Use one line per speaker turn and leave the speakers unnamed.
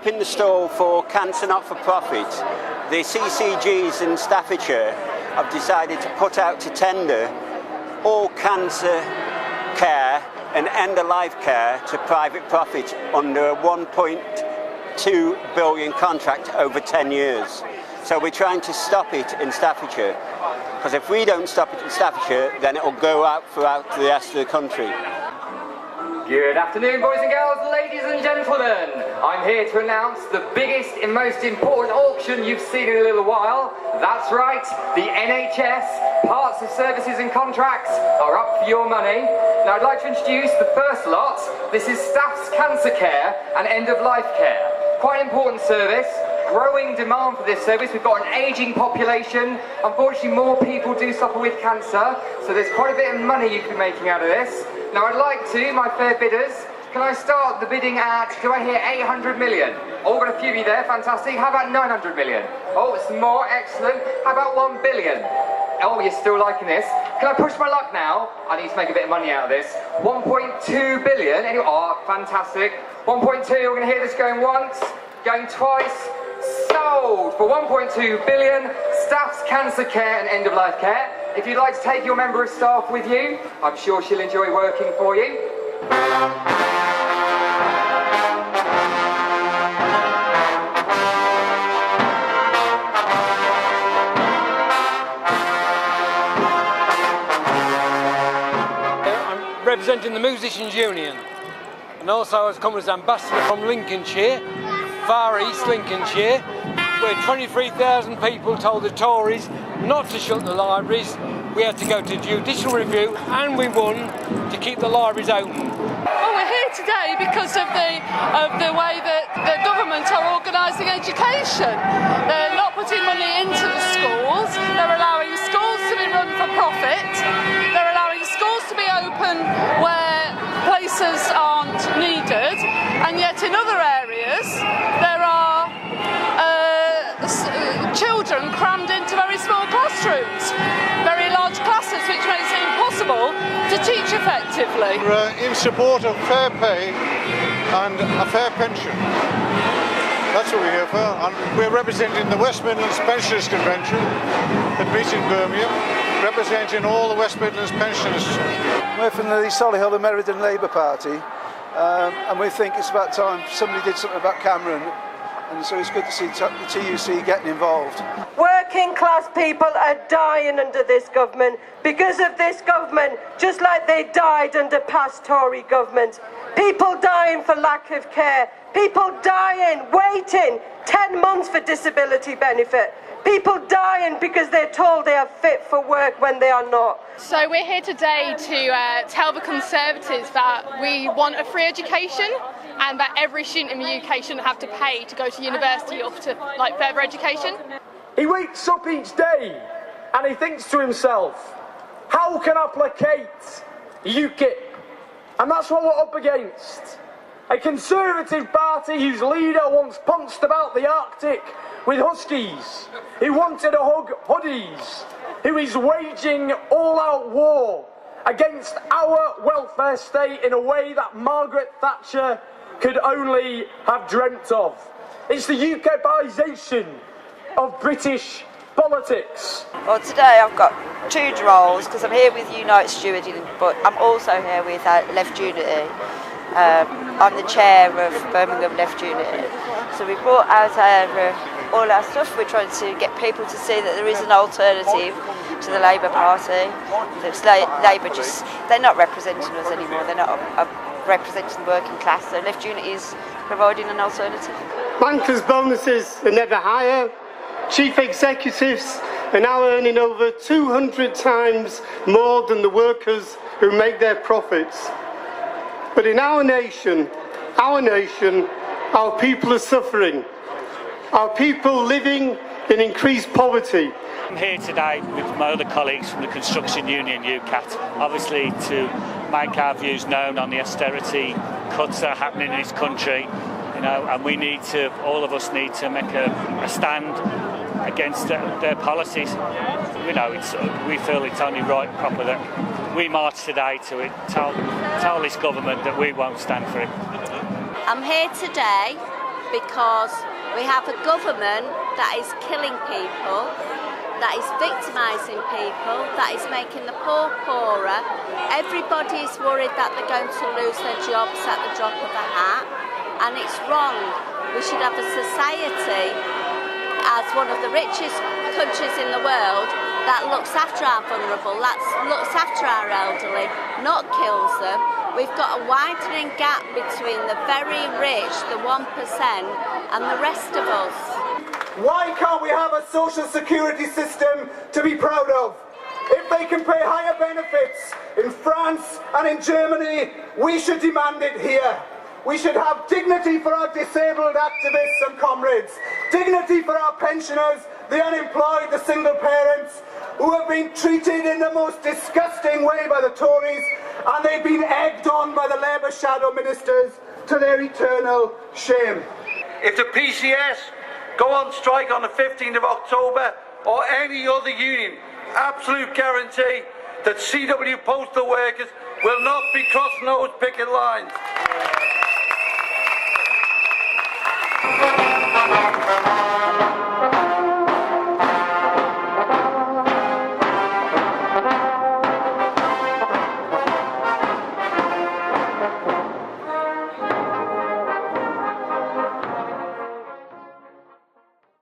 up in the stall for cancer not-for-profit. The CCGs in Staffordshire have decided to put out to tender all cancer care and end-of-life care to private profit under a 1.2 billion contract over 10 years. So we're trying to stop it in Staffordshire, because if we don't stop it in Staffordshire, then it will go out throughout the rest of the country.
Good afternoon, boys and girls, ladies and gentlemen. I'm here to announce the biggest and most important auction you've seen in a little while. That's right, the NHS parts of services and contracts are up for your money. Now I'd like to introduce the first lot. This is staff's cancer care and end-of-life care. Quite an important service. Growing demand for this service. We've got an ageing population. Unfortunately, more people do suffer with cancer, so there's quite a bit of money you can be making out of this. Now I'd like to, my fair bidders, can I start the bidding at, do I hear 800 million? Oh, we've got a few of you there, fantastic. How about 900 million? Oh, some more, excellent. How about 1 billion? Oh, you're still liking this. Can I push my luck now? I need to make a bit of money out of this. 1.2 billion, anyway, oh, fantastic. 1.2, we're going to hear this going once, going twice. Sold for 1.2 billion, staff's cancer care and end-of-life care. If you'd like to take your member of staff with you, I'm sure she'll enjoy working for you.
I'm representing the Musicians Union, and also I was coming as ambassador from Lincolnshire, Far East Lincolnshire, where 23,000 people told the Tories not to shut the libraries. We had to go to judicial review, and we won to keep the libraries open.
Well, we're here today because of the way that the government are organising education. They're not putting money into the schools. They're allowing schools to be run for profit. They're allowing schools to be open where places aren't needed, and yet in other areas there are children crammed into very small classrooms, very large classes, which makes it impossible to teach effectively.
We're in support of fair pay and a fair pension. That's what we're here for, and we're representing the West Midlands Pensioners Convention that meets in Birmingham, representing all the West Midlands pensioners.
We're from the Solihull and Meriden Labour Party, and we think it's about time somebody did something about Cameron, and so it's good to see the TUC getting involved.
Working class people are dying under this government because of this government, just like they died under past Tory governments. People dying for lack of care, people dying, waiting 10 months for disability benefit. People dying because they're told they are fit for work when they are not.
So we're here today to tell the Conservatives that we want a free education and that every student in the UK shouldn't have to pay to go to university or to further education.
He wakes up each day and he thinks to himself, how can I placate UKIP? And that's what we're up against. A Conservative party whose leader once punched about the Arctic with huskies, who wanted to hug hoodies, who is waging all-out war against our welfare state in a way that Margaret Thatcher could only have dreamt of. It's the UKIPisation of British politics.
Well, today I've got two roles because I'm here with Unite Stewarding, but I'm also here with Left Unity. I'm the chair of Birmingham Left Unity. So we brought out all our stuff. We're trying to get people to see that there is an alternative to the Labour Party. Labour they're not representing us anymore. They're not representing the working class. So Left Unity is providing an alternative.
Bankers' bonuses are never higher. Chief executives are now earning over 200 times more than the workers who make their profits. But in our nation, our people are suffering. Our people living in increased poverty.
I'm here today with my other colleagues from the Construction Union UCAT, obviously to make our views known on the austerity cuts that are happening in this country, and we need to, all of us need to make a stand against their policies. We feel it's only right and proper that we march today to tell this government that we won't stand for it.
I'm here today because we have a government that is killing people, that is victimising people, that is making the poor poorer. Everybody is worried that they're going to lose their jobs at the drop of a hat, and it's wrong. We should have a society as one of the richest countries in the world that looks after our vulnerable, that looks after our elderly, not kills them. We've got a widening gap between the very rich, the 1%, and the rest of us.
Why can't we have a social security system to be proud of? If they can pay higher benefits in France and in Germany, we should demand it here. We should have dignity for our disabled activists and comrades, dignity for our pensioners, the unemployed, the single parents, who have been treated in the most disgusting way by the Tories, and they've been egged on by the Labour shadow ministers to their eternal shame.
If the PCS go on strike on the 15th of October or any other union, absolute guarantee that CW postal workers will not be crossing those picket lines.